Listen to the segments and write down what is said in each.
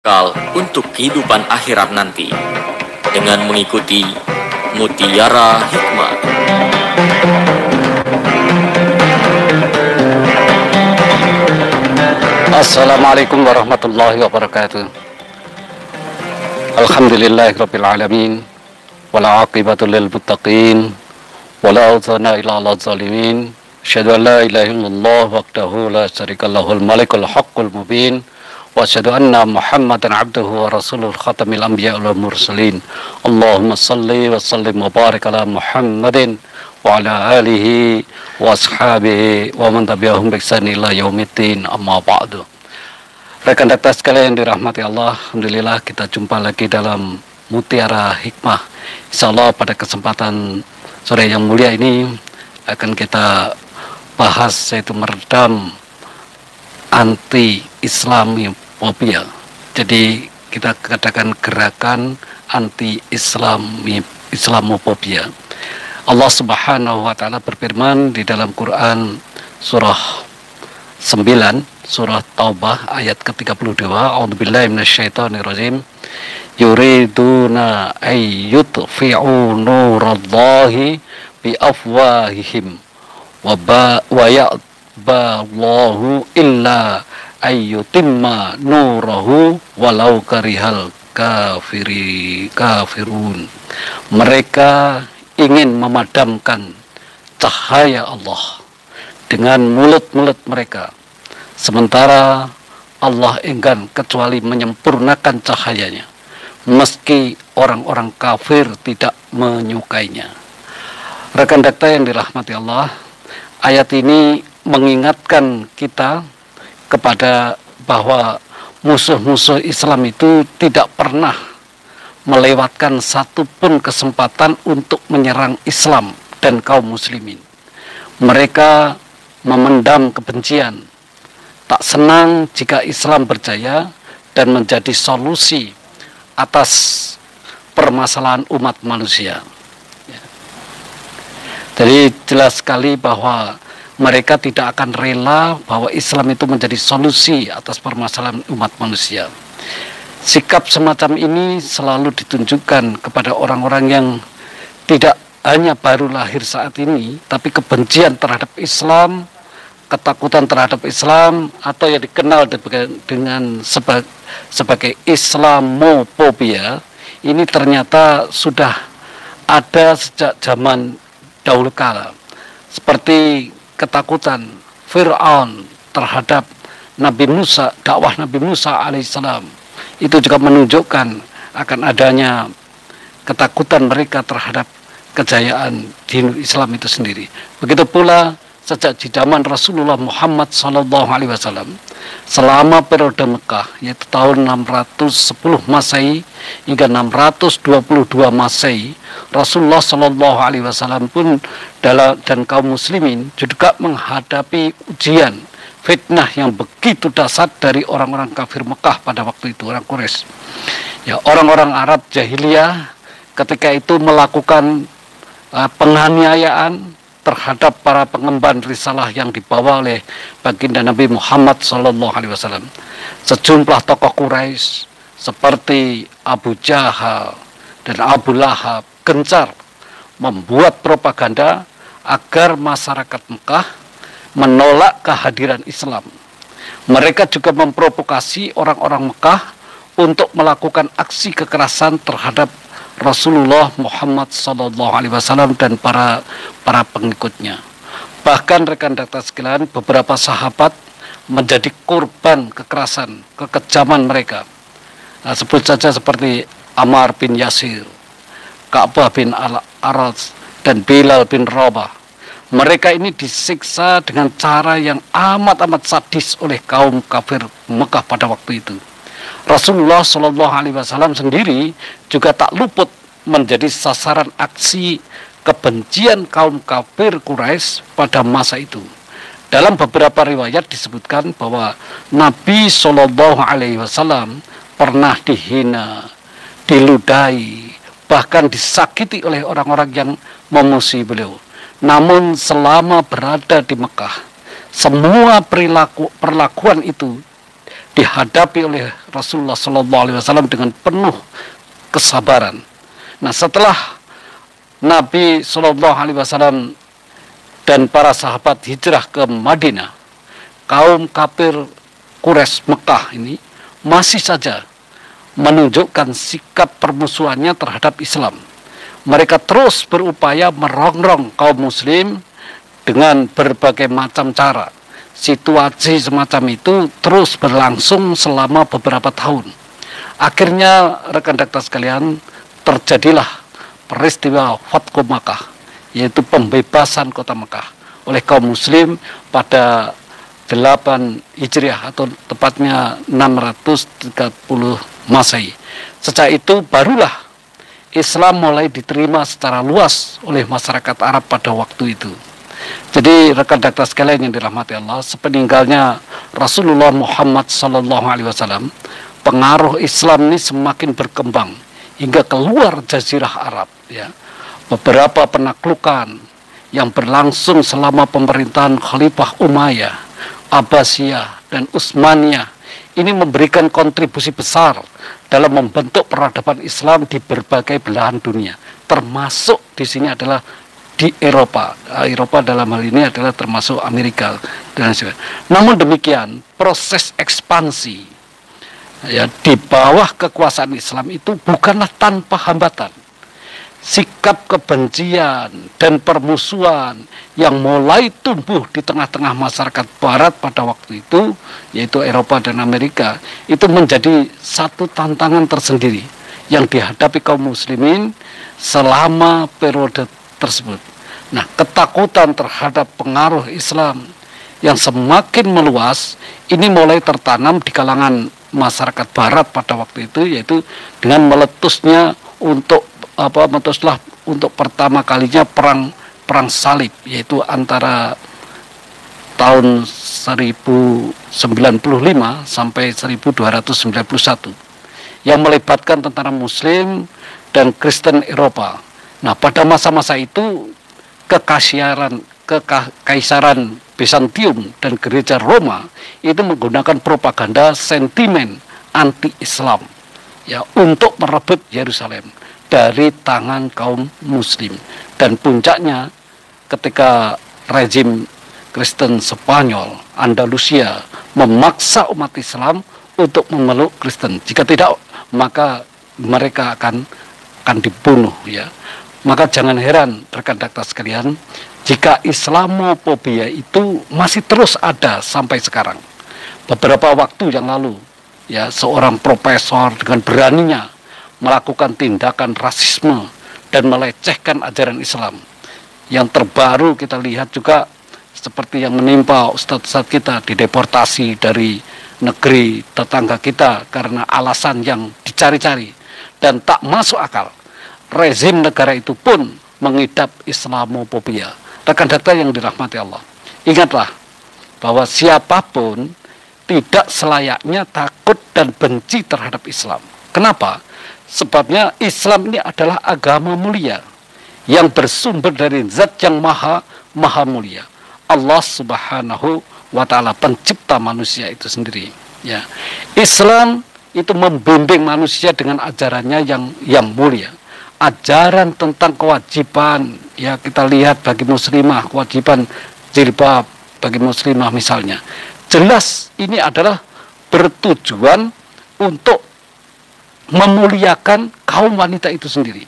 Bekal untuk kehidupan akhirat nanti dengan mengikuti Mutiara Hikmah. Assalamualaikum warahmatullahi wabarakatuh. Alhamdulillahirabbil alamin wala aqibatul lil muttaqin wala udwana illa 'alal zalimin. Asyhadu an la ilaha illallah wahdahu la syarika lahul malikul haqqul mubin. Wa asyhadu anna Muhammadan abduhu wa rasuluhu khatamil anbiya wal mursalin. Allahumma salli wa sallim wa barik ala Muhammadin wa ala alihi wa ashabihi wa man tabi'ahum bi ihsan ila yaumiddin, amma ba'du. Rekan data sekalian yang dirahmati Allah, alhamdulillah kita jumpa lagi dalam Mutiara Hikmah. Insyaallah pada kesempatan sore yang mulia ini akan kita bahas yaitu meredam anti-Islamofobia. Jadi kita katakan gerakan anti-Islamofobia. Allah Subhanahu wa taala berfirman di dalam Quran surah 9, surah Taubah ayat ke-32, A'udzubillahi minasyaitonirrajim. Yuriduna ayyutfi'u nurallahi bi afwahihim wa ya'ballahu illa ayyutimma nurahu walau karihal kafirun. Mereka ingin memadamkan cahaya Allah dengan mulut-mulut mereka, sementara Allah enggan kecuali menyempurnakan cahayanya, meski orang-orang kafir tidak menyukainya. Rekan dakta yang dirahmati Allah, ayat ini mengingatkan kita kepada bahwa musuh-musuh Islam itu tidak pernah melewatkan satupun kesempatan untuk menyerang Islam dan kaum muslimin. Mereka memendam kebencian, tak senang jika Islam berjaya dan menjadi solusi atas permasalahan umat manusia. Jadi jelas sekali bahwa mereka tidak akan rela bahwa Islam itu menjadi solusi atas permasalahan umat manusia. Sikap semacam ini selalu ditunjukkan kepada orang-orang yang tidak hanya baru lahir saat ini, tapi kebencian terhadap Islam, ketakutan terhadap Islam, atau yang dikenal dengan sebagai Islamofobia, ini ternyata sudah ada sejak zaman dahulu kala. Seperti ketakutan Fir'aun terhadap Nabi Musa, dakwah Nabi Musa alaihissalam, itu juga menunjukkan akan adanya ketakutan mereka terhadap kejayaan dinul Islam itu sendiri. Begitu pula sejak di zaman Rasulullah Muhammad SAW, selama periode Mekah, yaitu tahun 610 Masehi hingga 622 Masehi, Rasulullah SAW pun dan kaum muslimin juga menghadapi ujian, fitnah yang begitu dahsyat dari orang-orang kafir Mekah pada waktu itu, orang Quraisy. Ya, orang-orang Arab jahiliyah ketika itu melakukan penganiayaan terhadap para pengemban risalah yang dibawa oleh baginda Nabi Muhammad SAW. Sejumlah tokoh Quraisy seperti Abu Jahal dan Abu Lahab gencar membuat propaganda agar masyarakat Mekah menolak kehadiran Islam. Mereka juga memprovokasi orang-orang Mekah untuk melakukan aksi kekerasan terhadap Rasulullah Muhammad SAW dan para pengikutnya. Bahkan rekan data sekalian, beberapa sahabat menjadi korban kekerasan, kekejaman mereka. Nah, sebut saja seperti Ammar bin Yasir, Ka'bah bin Al-Aras, dan Bilal bin Rabah. Mereka ini disiksa dengan cara yang amat sadis oleh kaum kafir Mekah pada waktu itu. Rasulullah SAW sendiri juga tak luput menjadi sasaran aksi kebencian kaum kafir Quraisy pada masa itu. Dalam beberapa riwayat disebutkan bahwa Nabi SAW pernah dihina, diludahi, bahkan disakiti oleh orang-orang yang memusuhi beliau. Namun selama berada di Mekah, semua perlakuan itu dihadapi oleh Rasulullah SAW dengan penuh kesabaran. Nah, setelah Nabi SAW dan para sahabat hijrah ke Madinah, kaum kafir Quraisy Mekah ini masih saja menunjukkan sikap permusuhannya terhadap Islam. Mereka terus berupaya merongrong kaum muslim dengan berbagai macam cara. Situasi semacam itu terus berlangsung selama beberapa tahun. Akhirnya rekan dakta sekalian, terjadilah peristiwa Fathu Makkah, yaitu pembebasan kota Mekah oleh kaum muslim pada 8 Hijriah atau tepatnya 630 Masehi. Sejak itu barulah Islam mulai diterima secara luas oleh masyarakat Arab pada waktu itu. Jadi rekan dakta sekalian yang dirahmati Allah, sepeninggalnya Rasulullah Muhammad SAW, pengaruh Islam ini semakin berkembang hingga keluar Jazirah Arab. Ya, beberapa penaklukan yang berlangsung selama pemerintahan Khalifah Umayyah, Abbasiyah, dan Utsmaniyah ini memberikan kontribusi besar dalam membentuk peradaban Islam di berbagai belahan dunia, termasuk di sini adalah di Eropa. Eropa dalam hal ini adalah termasuk Amerika dan sebagainya. Namun demikian, proses ekspansi ya di bawah kekuasaan Islam itu bukanlah tanpa hambatan. Sikap kebencian dan permusuhan yang mulai tumbuh di tengah-tengah masyarakat Barat pada waktu itu, yaitu Eropa dan Amerika, itu menjadi satu tantangan tersendiri yang dihadapi kaum muslimin selama periode tersebut. Nah, ketakutan terhadap pengaruh Islam yang semakin meluas ini mulai tertanam di kalangan masyarakat Barat pada waktu itu, yaitu dengan meletusnya untuk pertama kalinya perang salib, yaitu antara tahun 1095 sampai 1291 yang melibatkan tentara muslim dan Kristen Eropa. Nah, pada masa-masa itu kekaisaran Bizantium dan gereja Roma itu menggunakan propaganda sentimen anti-Islam ya untuk merebut Yerusalem dari tangan kaum muslim. Dan puncaknya ketika rezim Kristen Spanyol Andalusia memaksa umat Islam untuk memeluk Kristen. Jika tidak, maka mereka akan dibunuh ya. Maka jangan heran rekan dakta sekalian jika Islamofobia itu masih terus ada sampai sekarang. Beberapa waktu yang lalu ya, seorang profesor dengan beraninya melakukan tindakan rasisme dan melecehkan ajaran Islam. Yang terbaru kita lihat juga seperti yang menimpa ustadz-ustadz kita dideportasi dari negeri tetangga kita karena alasan yang dicari-cari dan tak masuk akal. Rezim negara itu pun mengidap Islamofobia. Rekan dakta yang dirahmati Allah, ingatlah bahwa siapapun tidak selayaknya takut dan benci terhadap Islam. Kenapa? Sebabnya Islam ini adalah agama mulia yang bersumber dari zat yang maha mulia, Allah Subhanahu wa Ta'ala, pencipta manusia itu sendiri ya. Islam itu membimbing manusia dengan ajarannya yang mulia, ajaran tentang kewajiban ya, kita lihat bagi muslimah kewajiban jilbab bagi muslimah misalnya. Jelas ini adalah bertujuan untuk memuliakan kaum wanita itu sendiri,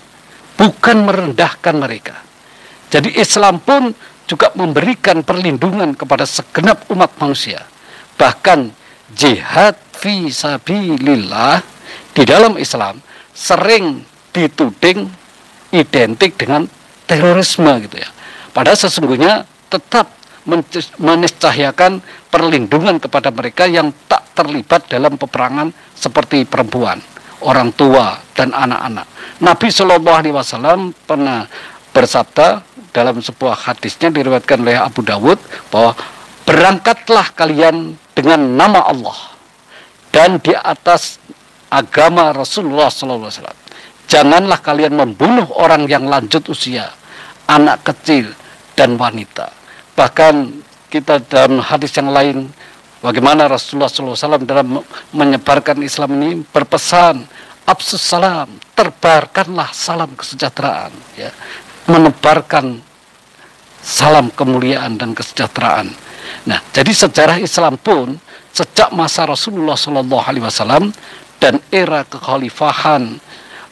bukan merendahkan mereka. Jadi Islam pun juga memberikan perlindungan kepada segenap umat manusia. Bahkan jihad fi sabilillah di dalam Islam sering dituding identik dengan terorisme gitu ya. Padahal sesungguhnya tetap meniscahayakan perlindungan kepada mereka yang tak terlibat dalam peperangan seperti perempuan, orang tua, dan anak-anak. Nabi SAW pernah bersabda dalam sebuah hadisnya diriwayatkan oleh Abu Dawud bahwa berangkatlah kalian dengan nama Allah dan di atas agama Rasulullah SAW. Janganlah kalian membunuh orang yang lanjut usia, anak kecil, dan wanita. Bahkan kita dalam hadis yang lain Bagaimana Rasulullah SAW dalam menyebarkan Islam ini berpesan, Absus salam, terbarkanlah salam kesejahteraan, ya, menebarkan salam kemuliaan dan kesejahteraan. Nah, jadi sejarah Islam pun sejak masa Rasulullah SAW dan era kekhalifahan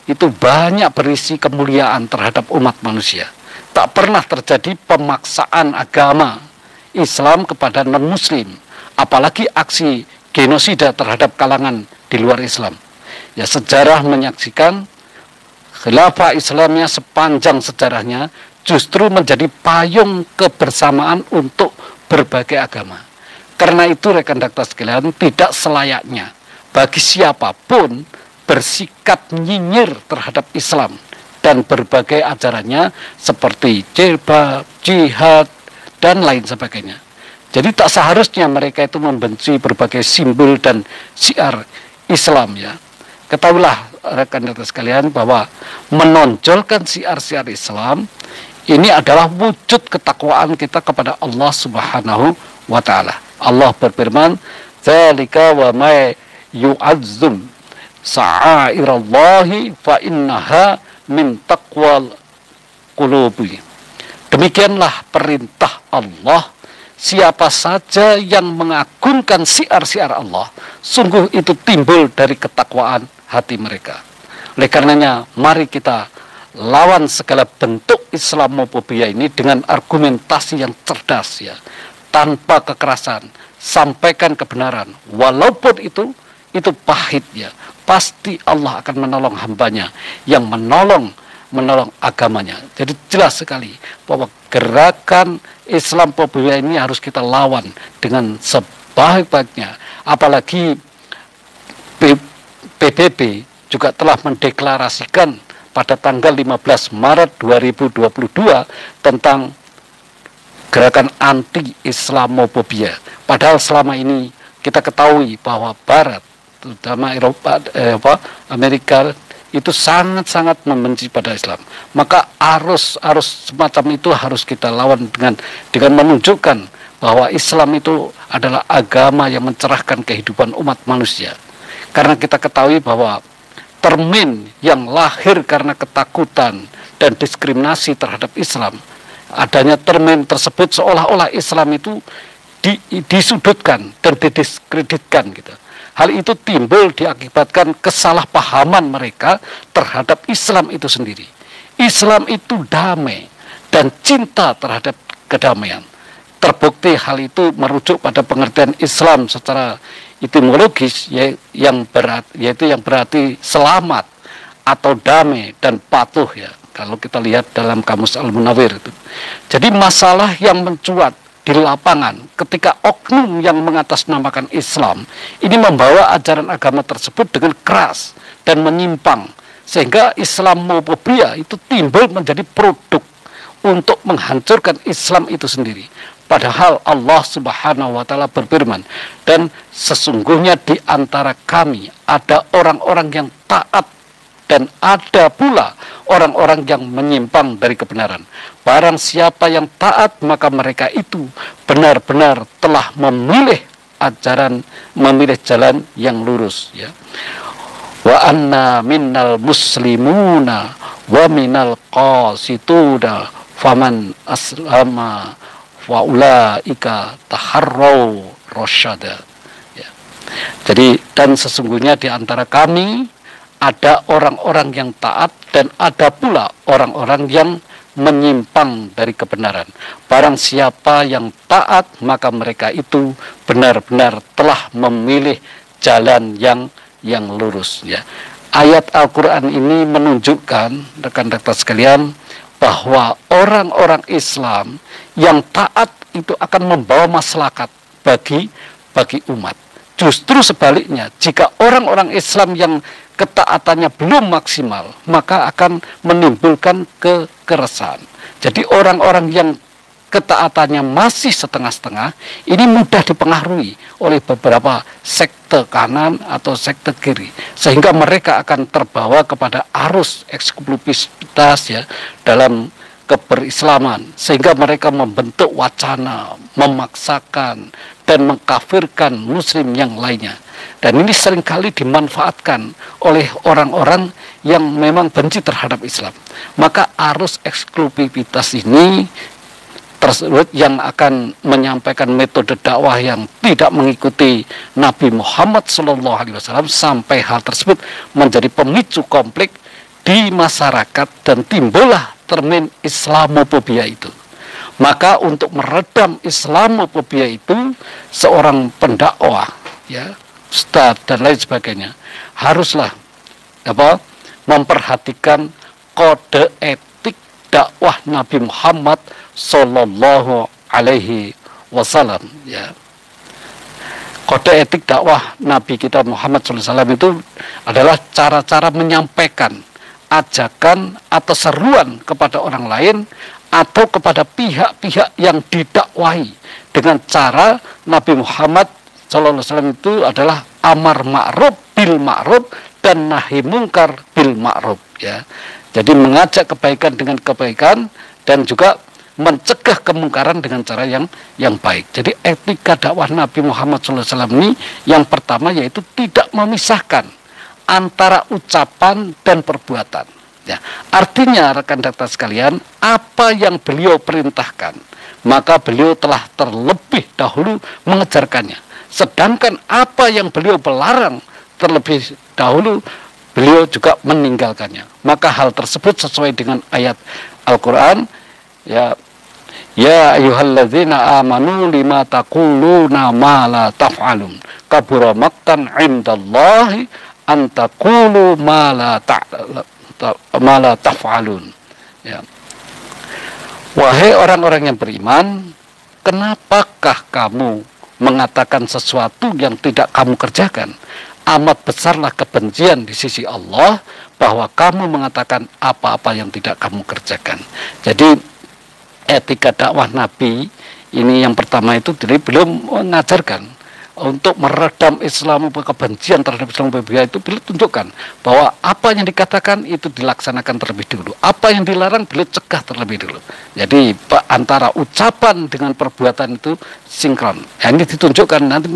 itu banyak berisi kemuliaan terhadap umat manusia. Tak pernah terjadi pemaksaan agama Islam kepada non-Muslim, apalagi aksi genosida terhadap kalangan di luar Islam. Ya, sejarah menyaksikan khilafah Islamnya sepanjang sejarahnya justru menjadi payung kebersamaan untuk berbagai agama. Karena itu rekan dakta sekalian, tidak selayaknya bagi siapapun bersikap nyinyir terhadap Islam dan berbagai ajarannya seperti jilbab, jihad, dan lain sebagainya. Jadi tak seharusnya mereka itu membenci berbagai simbol dan syiar Islam, ya. Ketahuilah rekan-rekan sekalian bahwa menonjolkan syiar-syiar Islam ini adalah wujud ketakwaan kita kepada Allah Subhanahu wa taala. Allah berfirman, "Dzalika wa may yu'azzum sa'airallahi fa innaha min taqwal qulubi." Demikianlah perintah Allah, siapa saja yang mengagungkan syiar-syiar Allah, sungguh itu timbul dari ketakwaan hati mereka. Oleh karenanya, mari kita lawan segala bentuk Islamofobia ini dengan argumentasi yang cerdas, ya, tanpa kekerasan. Sampaikan kebenaran, walaupun itu pahit, ya. Pasti Allah akan menolong hambanya yang menolong agamanya. Jadi jelas sekali bahwa gerakan Islamofobia ini harus kita lawan dengan sebaik-baiknya. Apalagi PBB juga telah mendeklarasikan pada tanggal 15 Maret 2022 tentang gerakan anti-Islamofobia. Padahal selama ini kita ketahui bahwa Barat, terutama Amerika, itu sangat-sangat membenci pada Islam. Maka arus semacam itu harus kita lawan dengan menunjukkan bahwa Islam itu adalah agama yang mencerahkan kehidupan umat manusia. Karena kita ketahui bahwa termin yang lahir karena ketakutan dan diskriminasi terhadap Islam, adanya termin tersebut seolah-olah Islam itu disudutkan dan didiskreditkan, gitu. Hal itu timbul diakibatkan kesalahpahaman mereka terhadap Islam itu sendiri. Islam itu damai dan cinta terhadap kedamaian. Terbukti hal itu merujuk pada pengertian Islam secara etimologis, yaitu yang berarti selamat atau damai dan patuh, ya. Kalau kita lihat dalam Kamus Al-Munawwir itu. Jadi masalah yang mencuat di lapangan ketika oknum yang mengatasnamakan Islam ini membawa ajaran agama tersebut dengan keras dan menyimpang, sehingga Islamofobia itu timbul menjadi produk untuk menghancurkan Islam itu sendiri. Padahal Allah Subhanahu wa taala berfirman, dan sesungguhnya di antara kami ada orang-orang yang taat dan ada pula orang-orang yang menyimpang dari kebenaran. Barang siapa yang taat, maka mereka itu benar-benar telah memilih jalan yang lurus, ya. Wa anna minnal muslimuna wa minal qasituna faman aslama wa ulaika taharrau rasyada, ya. Jadi, dan sesungguhnya di antara kami ada orang-orang yang taat dan ada pula orang-orang yang menyimpang dari kebenaran. Barang siapa yang taat, maka mereka itu benar-benar telah memilih jalan yang lurus, ya. Ayat Al-Quran ini menunjukkan, rekan-rekan sekalian, bahwa orang-orang Islam yang taat itu akan membawa maslahat bagi umat. Justru sebaliknya, jika orang-orang Islam yang ketaatannya belum maksimal, maka akan menimbulkan keresahan. Jadi orang-orang yang ketaatannya masih setengah-setengah, ini mudah dipengaruhi oleh beberapa sekte kanan atau sekte kiri, sehingga mereka akan terbawa kepada arus eksklusivitas, ya, dalam keberislaman, sehingga mereka membentuk wacana, memaksakan, dan mengkafirkan muslim yang lainnya. Dan ini seringkali dimanfaatkan oleh orang-orang yang memang benci terhadap Islam. Maka arus eksklusivitas ini tersebut yang akan menyampaikan metode dakwah yang tidak mengikuti Nabi Muhammad SAW, sampai hal tersebut menjadi pemicu konflik di masyarakat dan timbullah termin Islamofobia itu. Maka untuk meredam Islamofobia itu, seorang pendakwah, ya, ustadz dan lain sebagainya, haruslah memperhatikan kode etik dakwah Nabi Muhammad Sallallahu Alaihi Wasallam. Ya, kode etik dakwah Nabi kita Muhammad SAW itu adalah cara-cara menyampaikan ajakan atau seruan kepada orang lain atau kepada pihak-pihak yang didakwahi dengan cara Nabi Muhammad SAW itu adalah amar ma'ruf bil ma'ruf dan nahi mungkar bil ma'ruf, ya. Jadi mengajak kebaikan dengan kebaikan dan juga mencegah kemungkaran dengan cara yang baik. Jadi etika dakwah Nabi Muhammad SAW ini yang pertama yaitu tidak memisahkan antara ucapan dan perbuatan. Ya, artinya rekan-rekan sekalian, apa yang beliau perintahkan, maka beliau telah terlebih dahulu mengejarkannya. Sedangkan apa yang beliau melarang terlebih dahulu, beliau juga meninggalkannya. Maka hal tersebut sesuai dengan ayat Al-Quran, ya ayyuhalladzina amanu lima taquluna ma la taf'alun kabura maqtan 'indallahi an taqulu ma la taf'alun. Ya. Wahai orang-orang yang beriman, kenapakah kamu mengatakan sesuatu yang tidak kamu kerjakan? Amat besarlah kebencian di sisi Allah bahwa kamu mengatakan apa-apa yang tidak kamu kerjakan. Jadi etika dakwah Nabi ini yang pertama itu, jadi belum mengajarkan untuk meredam Islam, kebencian terhadap Islamophobia itu beliau tunjukkan bahwa apa yang dikatakan itu dilaksanakan terlebih dulu, apa yang dilarang beliau cegah terlebih dulu. Jadi antara ucapan dengan perbuatan itu sinkron. Ya, ini ditunjukkan nanti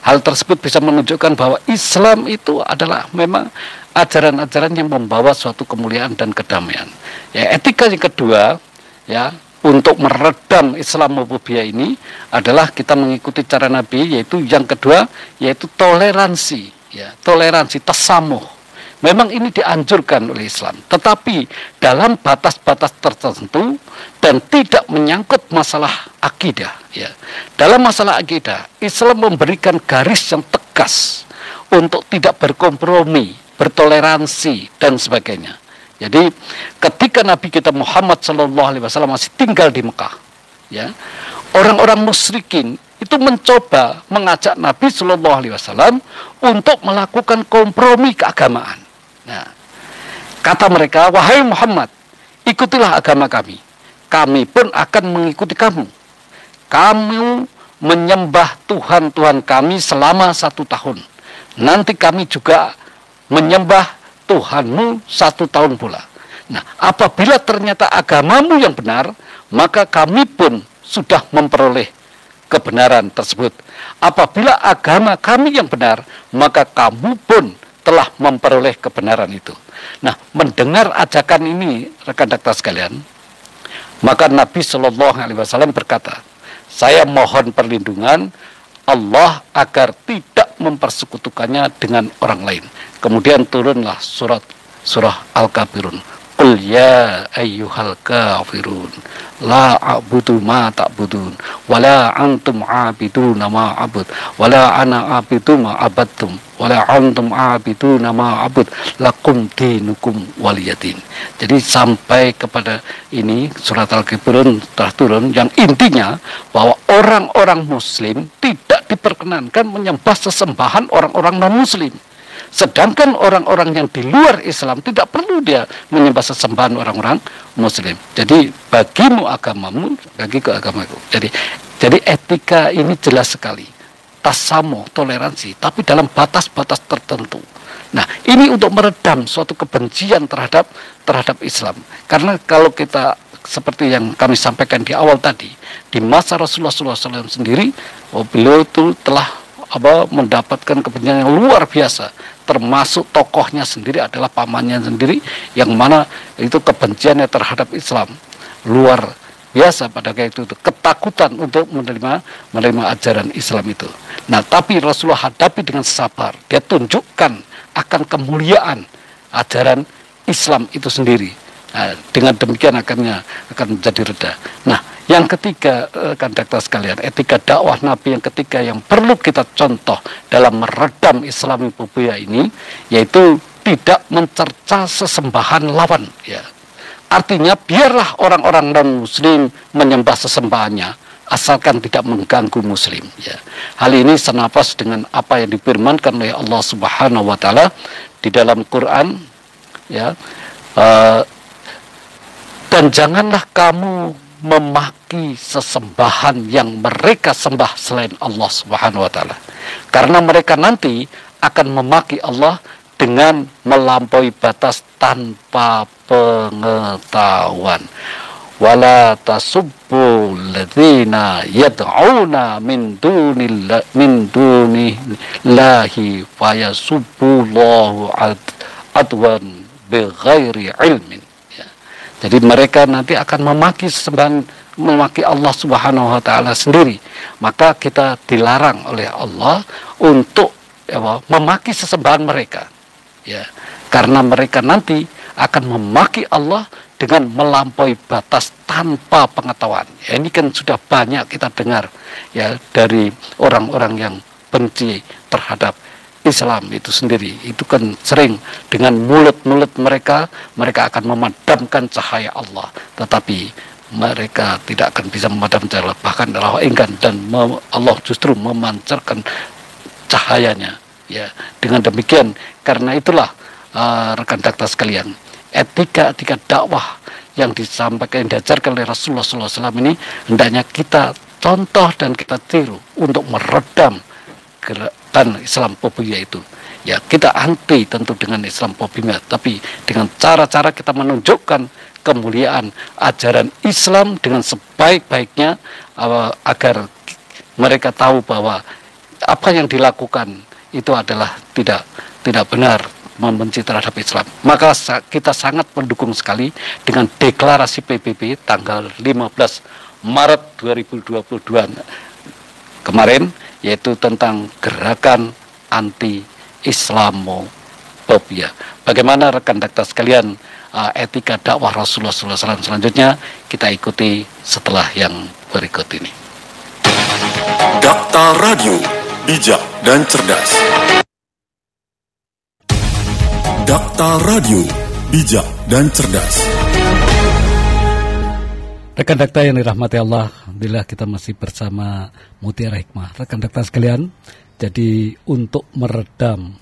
hal tersebut bisa menunjukkan bahwa Islam itu adalah memang ajaran-ajaran yang membawa suatu kemuliaan dan kedamaian. Ya, etika yang kedua, ya, untuk meredam Islamophobia ini adalah kita mengikuti cara Nabi, yaitu yang kedua yaitu toleransi, ya, toleransi, tasamuh. Memang ini dianjurkan oleh Islam, tetapi dalam batas-batas tertentu dan tidak menyangkut masalah akidah, ya. Dalam masalah akidah, Islam memberikan garis yang tegas untuk tidak berkompromi, bertoleransi dan sebagainya. Jadi ketika Nabi kita Muhammad SAW masih tinggal di Mekah, ya, orang-orang musyrikin itu mencoba mengajak Nabi SAW untuk melakukan kompromi keagamaan. Nah, kata mereka, wahai Muhammad, ikutilah agama kami, kami pun akan mengikuti kamu. Kamu menyembah Tuhan-Tuhan kami selama 1 tahun. Nanti kami juga menyembah Tuhanmu 1 tahun pula. Nah, apabila ternyata agamamu yang benar, maka kami pun sudah memperoleh kebenaran tersebut. Apabila agama kami yang benar, maka kamu pun telah memperoleh kebenaran itu. Nah, mendengar ajakan ini, rekan-rekan sekalian, maka Nabi SAW berkata, saya mohon perlindungan Allah agar tidak mempersekutukannya dengan orang lain. Kemudian turunlah surah Al-Kafirun. Qul ya ayyuhal kafirun la a'budu ma ta'budun wala antum 'abiduna ma a'bud wala ana 'abidu ma abattum wala antum 'abiduna ma a'bud lakum dinukum waliyadin. Jadi sampai kepada ini surat Al-Kafirun telah turun, yang intinya bahwa orang-orang muslim tidak diperkenankan menyembah sesembahan orang-orang non-muslim. Sedangkan orang-orang yang di luar Islam tidak perlu dia menyembah sesembahan orang-orang muslim. Jadi bagimu agamamu, bagiku agamaku. Jadi etika ini jelas sekali. Tasamuh, toleransi, tapi dalam batas-batas tertentu. Nah, ini untuk meredam suatu kebencian terhadap Islam. Karena kalau kita seperti yang kami sampaikan di awal tadi, di masa Rasulullah SAW sendiri, beliau itu telah mendapatkan kebencian yang luar biasa. Termasuk tokohnya sendiri adalah pamannya sendiri, yang mana itu kebenciannya terhadap Islam luar biasa pada kayak itu, ketakutan untuk menerima ajaran Islam itu. Nah, tapi Rasulullah hadapi dengan sabar. Dia tunjukkan akan kemuliaan ajaran Islam itu sendiri. Nah, dengan demikian akan menjadi reda. Nah, yang ketiga, rekan-rekan sekalian, etika dakwah Nabi yang ketiga yang perlu kita contoh dalam meredam Islamophobia ini, yaitu tidak mencerca sesembahan lawan. Ya. Artinya biarlah orang-orang non-muslim menyembah sesembahannya, asalkan tidak mengganggu muslim. Ya. Hal ini senapas dengan apa yang difirmankan oleh Allah Subhanahu wa taala di dalam Quran, ya. Dan janganlah kamu memaki sesembahan yang mereka sembah selain Allah Subhanahu wa taala. Karena mereka nanti akan memaki Allah dengan melampaui batas tanpa pengetahuan. Wala tasubbu ladzina yad'una min dunillahi fayasubullahu adwan bighairi ilmin. Ya. Jadi mereka nanti akan memaki Allah Subhanahu wa taala sendiri. Maka kita dilarang oleh Allah untuk memaki sesembahan mereka. Ya. Karena mereka nanti akan memaki Allah dengan melampaui batas tanpa pengetahuan. Ya, ini kan sudah banyak kita dengar ya dari orang-orang yang benci terhadap Islam itu sendiri. Itu kan sering dengan mulut-mulut mereka akan memadamkan cahaya Allah, tetapi mereka tidak akan bisa memadamkan cahaya Allah, bahkan Allah enggan, dan Allah justru memancarkan cahayanya. Ya, dengan demikian, karena itulah rekan-rekan sekalian, etika dakwah yang disampaikan, yang diajarkan oleh Rasulullah SAW ini hendaknya kita contoh dan kita tiru untuk meredam gerakan Islamophobia itu. Ya, kita anti tentu dengan Islamophobia, tapi dengan cara-cara kita menunjukkan kemuliaan ajaran Islam dengan sebaik-baiknya, agar mereka tahu bahwa apa yang dilakukan itu adalah tidak benar, membenci terhadap Islam. Maka kita sangat mendukung sekali dengan deklarasi PBB tanggal 15 Maret 2022 kemarin, yaitu tentang gerakan anti Islamophobia. Bagaimana rekan-rekan sekalian etika dakwah Rasulullah SAW selanjutnya, kita ikuti setelah yang berikut ini. Dakta Radio, bijak dan cerdas. Dakta Radio, bijak dan cerdas. Rekan-rekan yang dirahmati Allah, alhamdulillah kita masih bersama Mutiara Hikmah. Rekan-rekan sekalian, jadi untuk meredam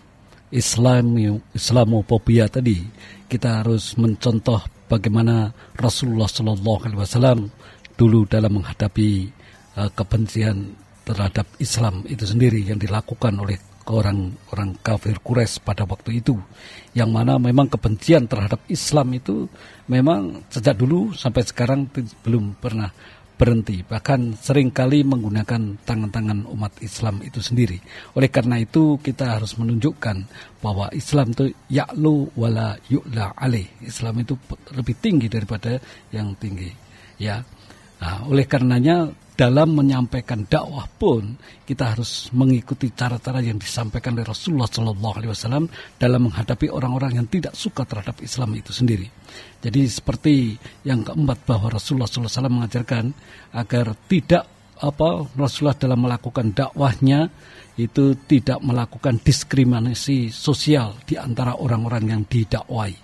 Islamophobia tadi, kita harus mencontoh bagaimana Rasulullah SAW dulu dalam menghadapi kebencian terhadap Islam itu sendiri yang dilakukan oleh orang kafir Quraisy pada waktu itu, yang mana memang kebencian terhadap Islam itu memang sejak dulu sampai sekarang belum pernah berhenti, bahkan seringkali menggunakan tangan-tangan umat Islam itu sendiri. Oleh karena itu kita harus menunjukkan bahwa Islam itu ya'lu wala yu'la alaih. Islam itu lebih tinggi daripada yang tinggi, ya. Nah, oleh karenanya dalam menyampaikan dakwah pun kita harus mengikuti cara-cara yang disampaikan oleh Rasulullah SAW dalam menghadapi orang-orang yang tidak suka terhadap Islam itu sendiri. Jadi seperti yang keempat, bahwa Rasulullah SAW mengajarkan agar tidak Rasulullah dalam melakukan dakwahnya itu tidak melakukan diskriminasi sosial di antara orang-orang yang didakwai.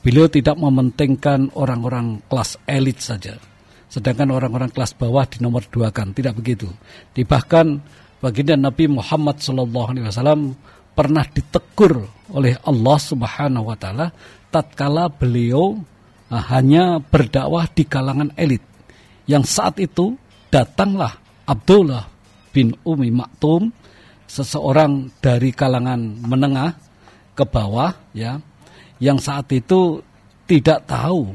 Beliau tidak mementingkan orang-orang kelas elit saja, sedangkan orang-orang kelas bawah dinomor duakan. Tidak begitu. Bahkan baginda Nabi Muhammad SAW pernah ditegur oleh Allah Subhanahu wa taala tatkala beliau hanya berdakwah di kalangan elit. Yang saat itu datanglah Abdullah bin Umi Maktum, seseorang dari kalangan menengah ke bawah, ya, yang saat itu tidak tahu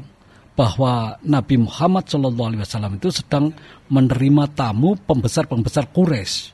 bahwa Nabi Muhammad SAW itu sedang menerima tamu pembesar-pembesar Quraisy,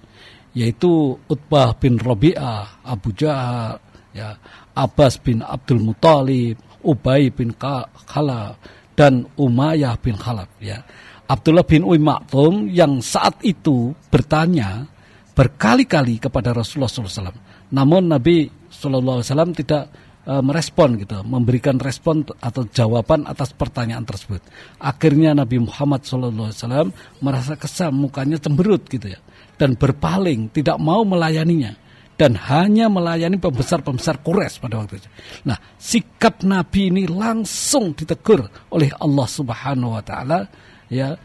yaitu Utbah bin Rabi'ah, Abu Jahal, ya, Abbas bin Abdul Muthalib, Ubay bin Khalaf, dan Umayyah bin Khalaf. Ya. Abdullah bin Maktum yang saat itu bertanya berkali-kali kepada Rasulullah SAW. Namun Nabi SAW tidak merespon gitu, memberikan respon atau jawaban atas pertanyaan tersebut. Akhirnya Nabi Muhammad SAW merasa kesal, mukanya cemberut gitu ya, dan berpaling, tidak mau melayaninya, dan hanya melayani pembesar-pembesar Quraisy pada waktu itu. Nah, sikap Nabi ini langsung ditegur oleh Allah Subhanahu wa taala, ya,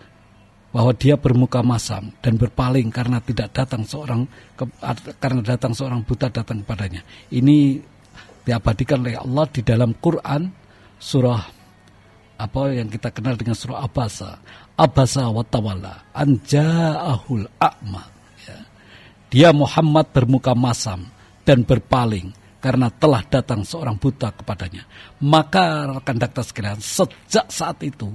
bahwa dia bermuka masam dan berpaling karena datang seorang buta datang kepadanya. Ini diabadikan oleh Allah di dalam Quran, surah apa yang kita kenal dengan surah Abasa wa tawalla an ja'ahul a'ma. Ya. Dia Muhammad bermuka masam dan berpaling karena telah datang seorang buta kepadanya. Maka rekan dakta sekalian, sejak saat itu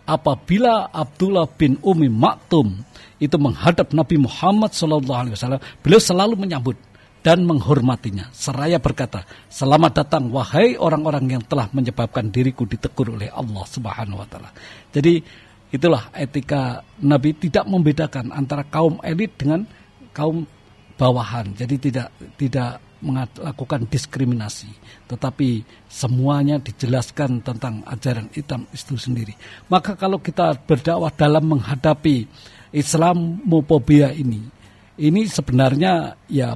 apabila Abdullah bin Maktum itu menghadap Nabi Muhammad SAW, beliau selalu menyambut dan menghormatinya, seraya berkata, "Selamat datang wahai orang-orang yang telah menyebabkan diriku ditegur oleh Allah Subhanahu wa taala." Jadi itulah etika Nabi, tidak membedakan antara kaum elit dengan kaum bawahan. Jadi tidak melakukan diskriminasi, tetapi semuanya dijelaskan tentang ajaran Islam itu sendiri. Maka kalau kita berdakwah dalam menghadapi Islamofobia ini sebenarnya ya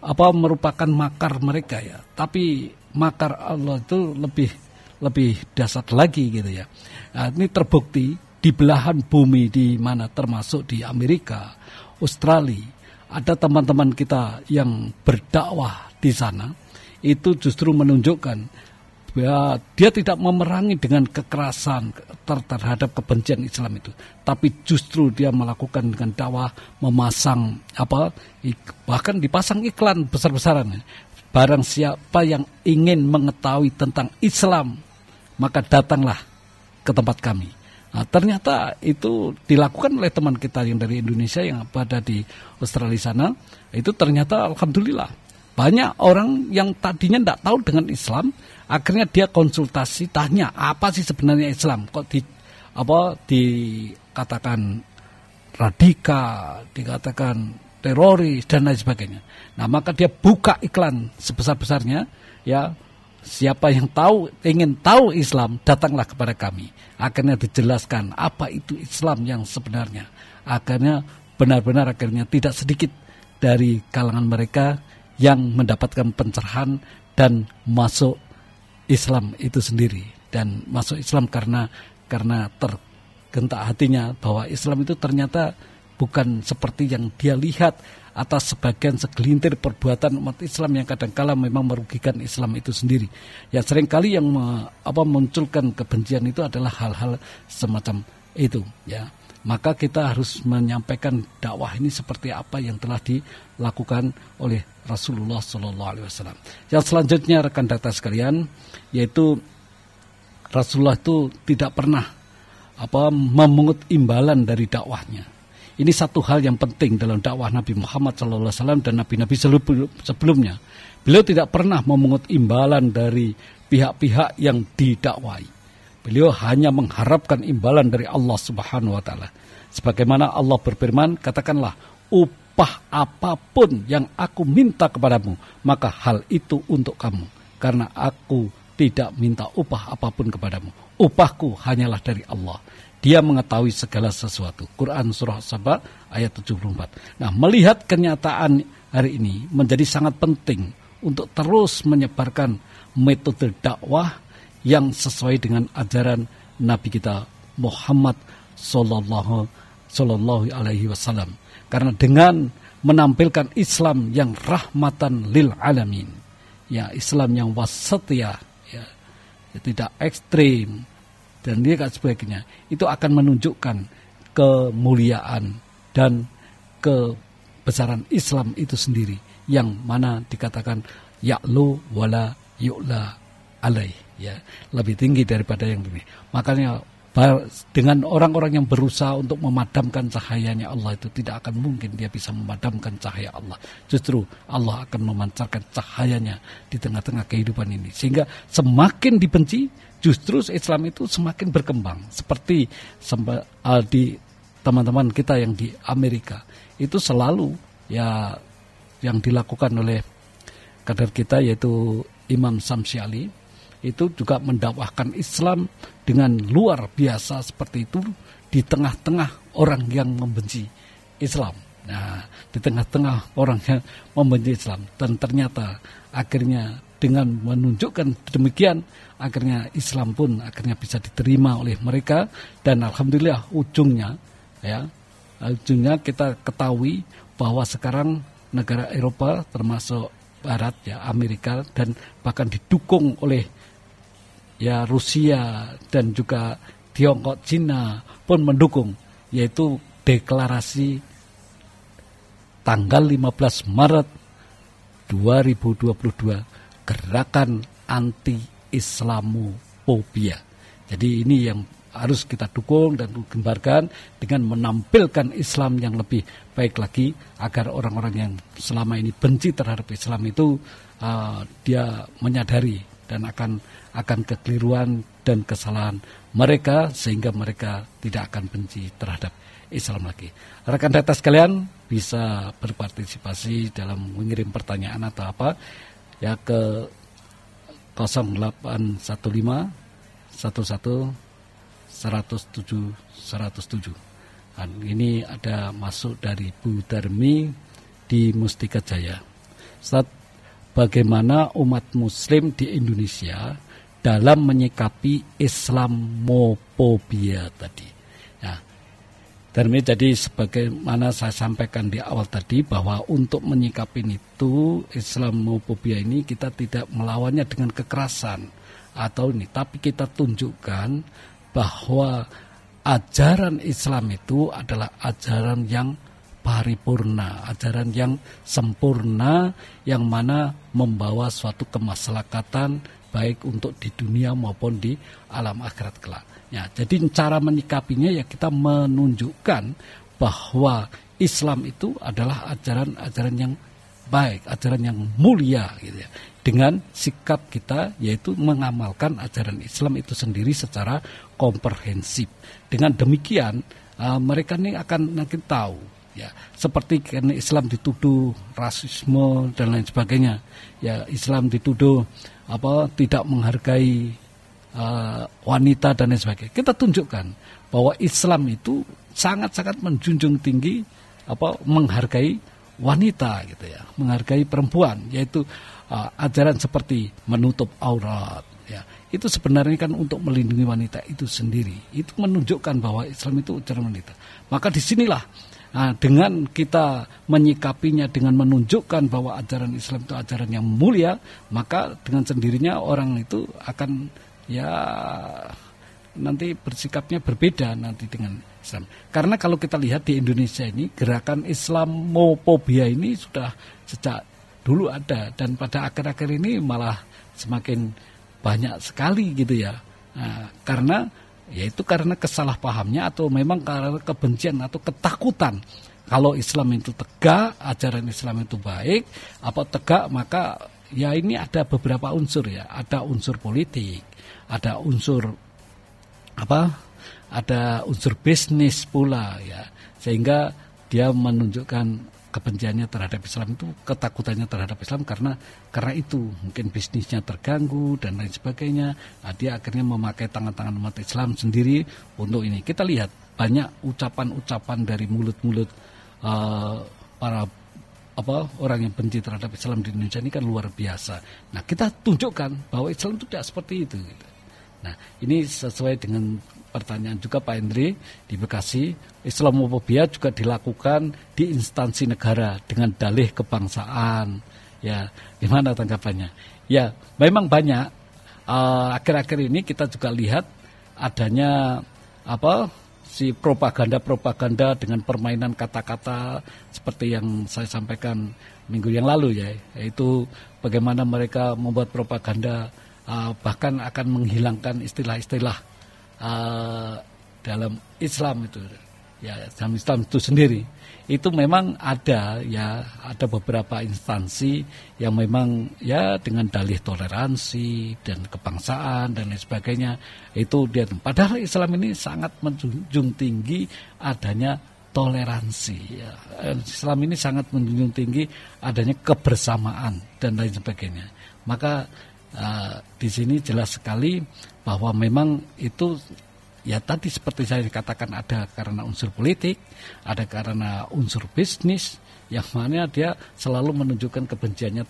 merupakan makar mereka ya, tapi makar Allah itu lebih dahsyat lagi gitu ya. Nah, ini terbukti di belahan bumi di mana termasuk di Amerika, Australia, ada teman-teman kita yang berdakwah di sana itu justru menunjukkan ya, dia tidak memerangi dengan kekerasan terhadap kebencian Islam itu, tapi justru dia melakukan dengan dakwah, memasang bahkan dipasang iklan besar-besaran. Barang siapa yang ingin mengetahui tentang Islam, maka datanglah ke tempat kami. Nah, ternyata itu dilakukan oleh teman kita yang dari Indonesia yang pada di Australia sana. Itu ternyata alhamdulillah banyak orang yang tadinya tidak tahu dengan Islam, akhirnya dia konsultasi, tanya apa sih sebenarnya Islam, kok dikatakan radikal, dikatakan teroris dan lain sebagainya. Nah, maka dia buka iklan sebesar-besarnya, ya, siapa yang ingin tahu Islam, datanglah kepada kami. Akhirnya dijelaskan apa itu Islam yang sebenarnya. Akhirnya benar-benar tidak sedikit dari kalangan mereka yang mendapatkan pencerahan dan masuk Islam itu sendiri, dan masuk Islam karena tergentak hatinya bahwa Islam itu ternyata bukan seperti yang dia lihat atas sebagian segelintir perbuatan umat Islam yang kadang-kala memang merugikan Islam itu sendiri. Ya, seringkali yang munculkan kebencian itu adalah hal-hal semacam itu, ya. Maka kita harus menyampaikan dakwah ini seperti apa yang telah dilakukan oleh Rasulullah SAW. Yang selanjutnya rekan data sekalian, yaitu Rasulullah itu tidak pernah memungut imbalan dari dakwahnya. Ini satu hal yang penting dalam dakwah Nabi Muhammad SAW dan nabi-nabi sebelumnya. Beliau tidak pernah memungut imbalan dari pihak-pihak yang didakwai. Beliau hanya mengharapkan imbalan dari Allah Subhanahu wa taala. Sebagaimana Allah berfirman, katakanlah, upah apapun yang aku minta kepadamu, maka hal itu untuk kamu, karena aku tidak minta upah apapun kepadamu. Upahku hanyalah dari Allah. Dia mengetahui segala sesuatu. Quran surah Saba ayat 74. Nah, melihat kenyataan hari ini menjadi sangat penting untuk terus menyebarkan metode dakwah yang sesuai dengan ajaran Nabi kita Muhammad Sallallahu Alaihi Wasallam. Karena dengan menampilkan Islam yang rahmatan lil alamin, ya, Islam yang wasatiyah, ya, tidak ekstrim dan dia sebagainya, itu akan menunjukkan kemuliaan dan kebesaran Islam itu sendiri, yang mana dikatakan ya'lu wala yu'la alaih, ya, lebih tinggi daripada yang ini. Makanya dengan orang-orang yang berusaha untuk memadamkan cahayanya Allah itu tidak akan mungkin dia bisa memadamkan cahaya Allah. Justru Allah akan memancarkan cahayanya di tengah-tengah kehidupan ini. Sehingga semakin dibenci, justru Islam itu semakin berkembang. Seperti di teman-teman kita yang di Amerika, itu selalu ya yang dilakukan oleh kader kita yaitu Imam Samsi Ali, itu juga mendakwahkan Islam dengan luar biasa seperti itu di tengah-tengah orang yang membenci Islam. Nah, di tengah-tengah orang yang membenci Islam, dan ternyata akhirnya dengan menunjukkan demikian, akhirnya Islam pun akhirnya bisa diterima oleh mereka, dan alhamdulillah ujungnya kita ketahui bahwa sekarang negara Eropa termasuk Barat ya, Amerika, dan bahkan didukung oleh ya Rusia dan juga Tiongkok, Cina pun mendukung, yaitu deklarasi tanggal 15 Maret 2022 gerakan anti-Islamofobia. Jadi ini yang harus kita dukung dan gembarkan dengan menampilkan Islam yang lebih baik lagi, agar orang-orang yang selama ini benci terhadap Islam itu dia menyadari dan akan kekeliruan dan kesalahan mereka, sehingga mereka tidak akan benci terhadap Islam lagi. Rekan data sekalian bisa berpartisipasi dalam mengirim pertanyaan atau apa ya ke 0815 11 107 107. Dan ini ada masuk dari Bu Darmi di Mustika Jaya. Ustaz, bagaimana umat muslim di Indonesia dalam menyikapi Islamofobia tadi? Nah, Darmi, jadi sebagaimana saya sampaikan di awal tadi, bahwa untuk menyikapi itu Islamofobia ini kita tidak melawannya dengan kekerasan atau ini, tapi kita tunjukkan bahwa ajaran Islam itu adalah ajaran yang paripurna, ajaran yang sempurna, yang mana membawa suatu kemaslahatan baik untuk di dunia maupun di alam akhirat kelak. Ya, jadi cara menyikapinya ya kita menunjukkan bahwa Islam itu adalah ajaran-ajaran yang baik, ajaran yang mulia gitu ya. Dengan sikap kita yaitu mengamalkan ajaran Islam itu sendiri secara komprehensif. Dengan demikian mereka ini akan nanti tahu ya, seperti karena Islam dituduh rasisme dan lain sebagainya. Ya, Islam dituduh tidak menghargai wanita dan lain sebagainya. Kita tunjukkan bahwa Islam itu sangat-sangat menjunjung tinggi menghargai wanita gitu ya, menghargai perempuan, yaitu ajaran seperti menutup aurat ya. Itu sebenarnya kan untuk melindungi wanita itu sendiri. Itu menunjukkan bahwa Islam itu ajaran wanita. Maka disinilah dengan kita menyikapinya dengan menunjukkan bahwa ajaran Islam itu ajaran yang mulia, maka dengan sendirinya orang itu akan ya nanti bersikapnya berbeda nanti dengan Islam. Karena kalau kita lihat di Indonesia ini, gerakan Islamofobia ini sudah sejak dulu ada, dan pada akhir-akhir ini malah semakin banyak sekali gitu ya. Karena kesalahpahamnya atau memang karena kebencian atau ketakutan. Kalau Islam itu tegak, ajaran Islam itu baik, tegak, maka ya ini ada beberapa unsur ya. Ada unsur politik, ada unsur ada unsur bisnis pula ya, sehingga dia menunjukkan kebenciannya terhadap Islam itu, ketakutannya terhadap Islam karena itu mungkin bisnisnya terganggu dan lain sebagainya. Dia akhirnya memakai tangan-tangan umat Islam sendiri untuk ini. Kita lihat banyak ucapan-ucapan dari mulut-mulut para orang yang benci terhadap Islam di Indonesia ini kan luar biasa. Nah, kita tunjukkan bahwa Islam itu tidak seperti itu gitu. Nah, ini sesuai dengan pertanyaan juga Pak Hendri di Bekasi. Islamofobia juga dilakukan di instansi negara dengan dalih kebangsaan. Ya, gimana tanggapannya? Ya, memang banyak. Akhir-akhir ini kita juga lihat adanya si propaganda dengan permainan kata-kata seperti yang saya sampaikan minggu yang lalu ya, yaitu bagaimana mereka membuat propaganda bahkan akan menghilangkan istilah-istilah dalam Islam itu ya, dalam Islam itu sendiri. Itu memang ada beberapa instansi yang memang ya dengan dalih toleransi dan kebangsaan dan lain sebagainya itu dia. Padahal Islam ini sangat menjunjung tinggi adanya toleransi ya. Islam ini sangat menjunjung tinggi adanya kebersamaan dan lain sebagainya. Maka di sini jelas sekali bahwa memang itu ya tadi seperti saya katakan, ada karena unsur politik, ada karena unsur bisnis, yang mana dia selalu menunjukkan kebenciannya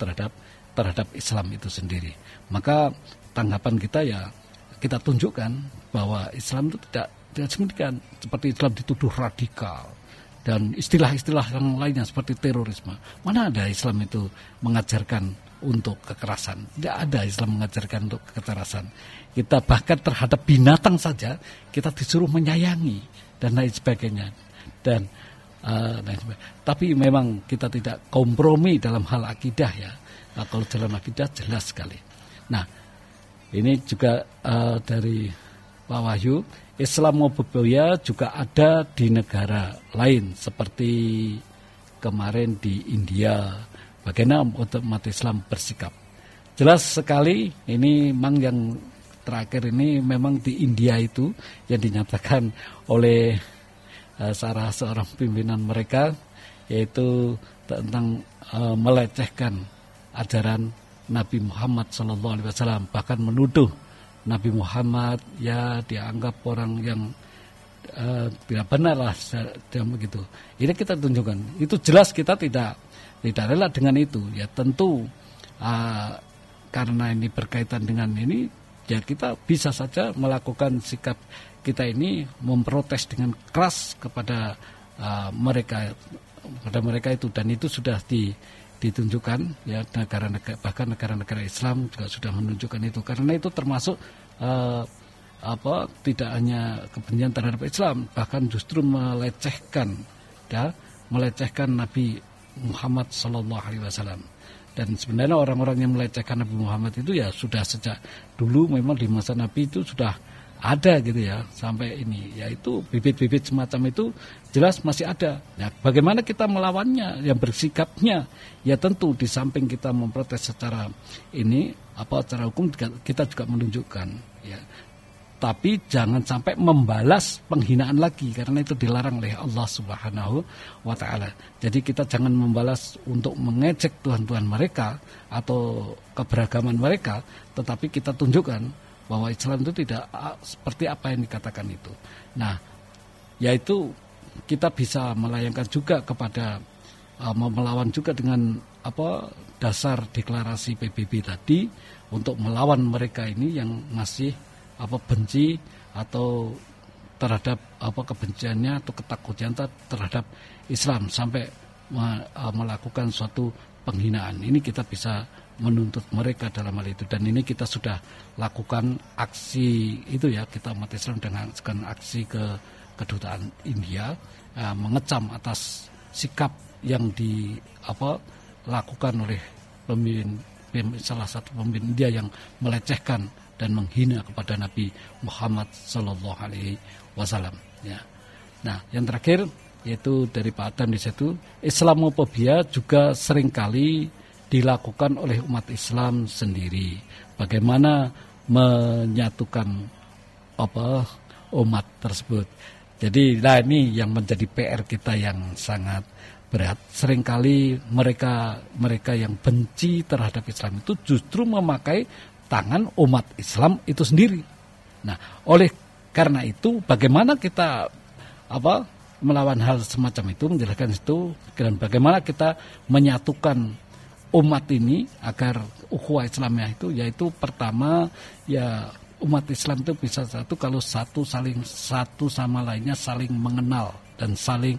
terhadap Islam itu sendiri. Maka tanggapan kita ya kita tunjukkan bahwa Islam itu tidak demikian, seperti Islam dituduh radikal dan istilah-istilah yang lainnya seperti terorisme. Mana ada Islam itu mengajarkan untuk kekerasan? Tidak ada Islam mengajarkan untuk kekerasan. Kita bahkan terhadap binatang saja kita disuruh menyayangi dan lain sebagainya. Dan tapi memang kita tidak kompromi dalam hal akidah ya. Nah, kalau dalam akidah jelas sekali. Nah, ini juga dari Pak Wahyu, Islamofobia juga ada di negara lain seperti kemarin di India. Bagaimana umat Islam bersikap? Jelas sekali ini memang yang terakhir ini memang di India itu yang dinyatakan oleh salah seorang pimpinan mereka, yaitu tentang melecehkan ajaran Nabi Muhammad SAW, bahkan menuduh Nabi Muhammad ya dianggap orang yang tidak benar lah begitu. Ini kita tunjukkan. Itu jelas kita tidak rela dengan itu. Ya tentu karena ini berkaitan dengan ini, ya kita bisa saja melakukan sikap kita ini memprotes dengan keras kepada mereka itu, dan itu sudah ditunjukkan ya, bahkan negara-negara Islam juga sudah menunjukkan itu, karena itu termasuk tidak hanya kebencian terhadap Islam, bahkan justru melecehkan Nabi Muhammad SAW. Dan sebenarnya orang-orang yang melecehkan Nabi Muhammad itu ya sudah sejak dulu, memang di masa Nabi itu sudah ada gitu ya, sampai ini yaitu bibit-bibit semacam itu jelas masih ada. Nah, bagaimana kita melawannya, yang bersikapnya ya tentu di samping kita memprotes secara secara hukum, kita juga menunjukkan ya. Tapi jangan sampai membalas penghinaan lagi, karena itu dilarang oleh Allah Subhanahu wa Ta'ala. Jadi kita jangan membalas untuk mengejek Tuhan-Tuhan mereka atau keberagaman mereka, tetapi kita tunjukkan bahwa Islam itu tidak seperti apa yang dikatakan itu. Nah, yaitu kita bisa melayangkan juga kepada melawan juga dengan dasar deklarasi PBB tadi, untuk melawan mereka ini yang masih benci atau terhadap kebenciannya atau ketakutan terhadap Islam sampai melakukan suatu penghinaan. Ini kita bisa menuntut mereka dalam hal itu, dan ini kita sudah lakukan aksi itu ya, kita umat Islam dengan aksi ke kedutaan India mengecam atas sikap yang dilakukan oleh salah satu pemimpin India yang melecehkan dan menghina kepada Nabi Muhammad SAW. Ya. Nah, yang terakhir yaitu dari Pak Adam di situ, Islamofobia juga seringkali dilakukan oleh umat Islam sendiri. Bagaimana menyatukan umat tersebut. Jadi, ini yang menjadi PR kita yang sangat berat. Seringkali mereka yang benci terhadap Islam itu justru memakai tangan umat Islam itu sendiri. Nah, oleh karena itu bagaimana kita melawan hal semacam itu, menjelaskan itu, dan bagaimana kita menyatukan umat ini agar ukhuwah Islamiyah itu, yaitu pertama ya umat Islam itu bisa satu kalau satu sama lainnya saling mengenal dan saling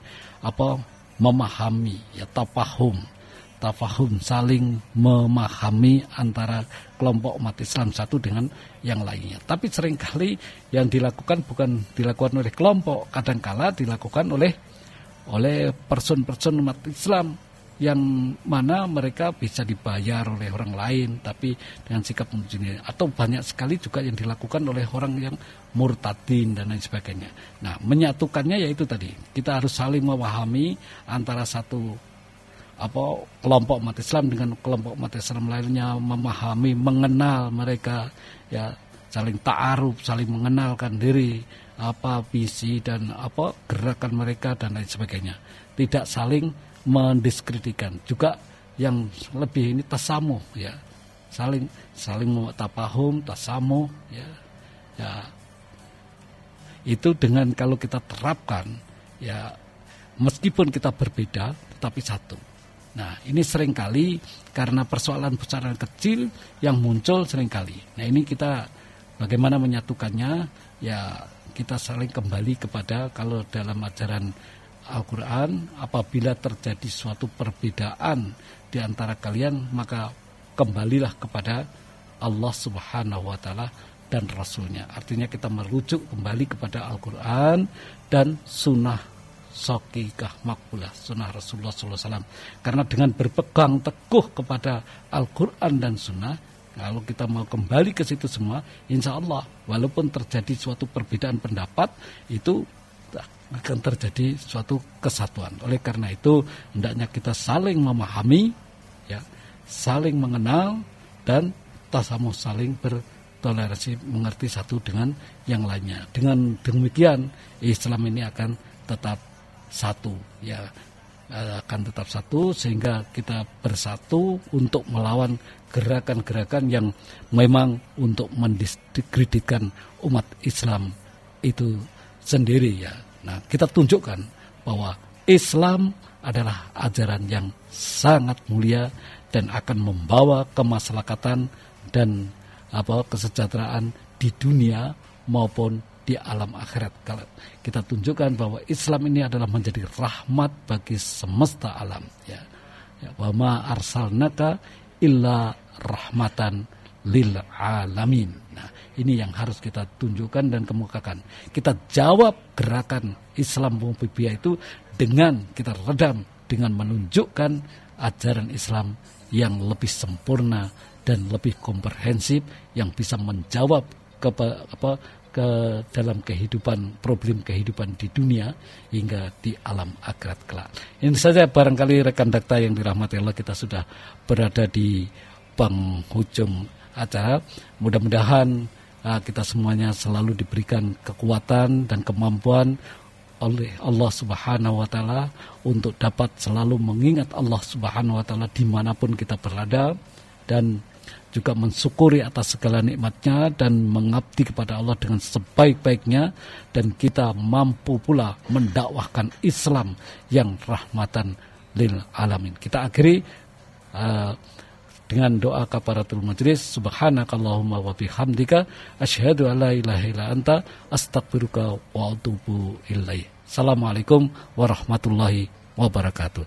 memahami ya, tafahum. tafahum, saling memahami antara kelompok umat Islam satu dengan yang lainnya. Tapi seringkali yang dilakukan bukan dilakukan oleh kelompok, kadangkala dilakukan oleh person-person umat Islam yang mana mereka bisa dibayar oleh orang lain tapi dengan sikap menjadi, atau banyak sekali juga yang dilakukan oleh orang yang murtadin dan lain sebagainya. Nah, menyatukannya yaitu tadi, kita harus saling memahami antara satu kelompok umat Islam dengan kelompok umat Islam lainnya, memahami, mengenal mereka, ya, saling ta'aruf, saling mengenalkan diri, apa visi dan apa gerakan mereka dan lain sebagainya. Tidak saling mendiskreditkan. Juga yang lebih ini tasamuh, ya, saling tafahum, tasamuh, ya, itu dengan kalau kita terapkan, ya, meskipun kita berbeda tetapi satu. Nah, ini seringkali karena persoalan-persoalan kecil yang muncul seringkali. Nah, ini kita bagaimana menyatukannya, ya, kita saling kembali kepada, kalau dalam ajaran Al-Quran, apabila terjadi suatu perbedaan di antara kalian, maka kembalilah kepada Allah Subhanahu wa Ta'ala dan Rasulnya. Artinya kita merujuk kembali kepada Al-Quran dan sunnah Shaqīqah Maqbulah, sunnah Rasulullah SAW. Karena dengan berpegang teguh kepada Al-Quran dan sunnah, kalau kita mau kembali ke situ semua, insya Allah walaupun terjadi suatu perbedaan pendapat, itu akan terjadi suatu kesatuan. Oleh karena itu hendaknya kita saling memahami, ya, saling mengenal dan tasamuh, saling bertoleransi, mengerti satu dengan yang lainnya. Dengan demikian Islam ini akan tetap satu, ya, akan tetap satu, sehingga kita bersatu untuk melawan gerakan-gerakan yang memang untuk mendiskreditkan umat Islam itu sendiri, ya. Nah, kita tunjukkan bahwa Islam adalah ajaran yang sangat mulia dan akan membawa kemaslahatan dan kesejahteraan di dunia maupun di alam akhirat. Kalau kita tunjukkan bahwa Islam ini adalah menjadi rahmat bagi semesta alam, ya. Wa ma arsalnaka illa rahmatan lil alamin. Nah, ini yang harus kita tunjukkan dan kemukakan. Kita jawab gerakan Islam Muhammadiyah itu dengan kita redam, dengan menunjukkan ajaran Islam yang lebih sempurna dan lebih komprehensif, yang bisa menjawab ke dalam kehidupan, problem kehidupan di dunia hingga di alam akhirat kelak. Ini saja barangkali rekan dakta yang dirahmati Allah, kita sudah berada di penghujung acara. Mudah-mudahan kita semuanya selalu diberikan kekuatan dan kemampuan oleh Allah Subhanahu wa Ta'ala untuk dapat selalu mengingat Allah Subhanahu wa Ta'ala dimanapun kita berada, dan juga mensyukuri atas segala nikmatnya dan mengabdi kepada Allah dengan sebaik-baiknya, dan kita mampu pula mendakwahkan Islam yang rahmatan lil alamin. Kita akhiri dengan doa kafaratul majlis. Subhanakallahumma wa bihamdika asyhadu an la ilaha illa anta astaghfiruka wa atubu ilaik. Assalamualaikum warahmatullahi wabarakatuh.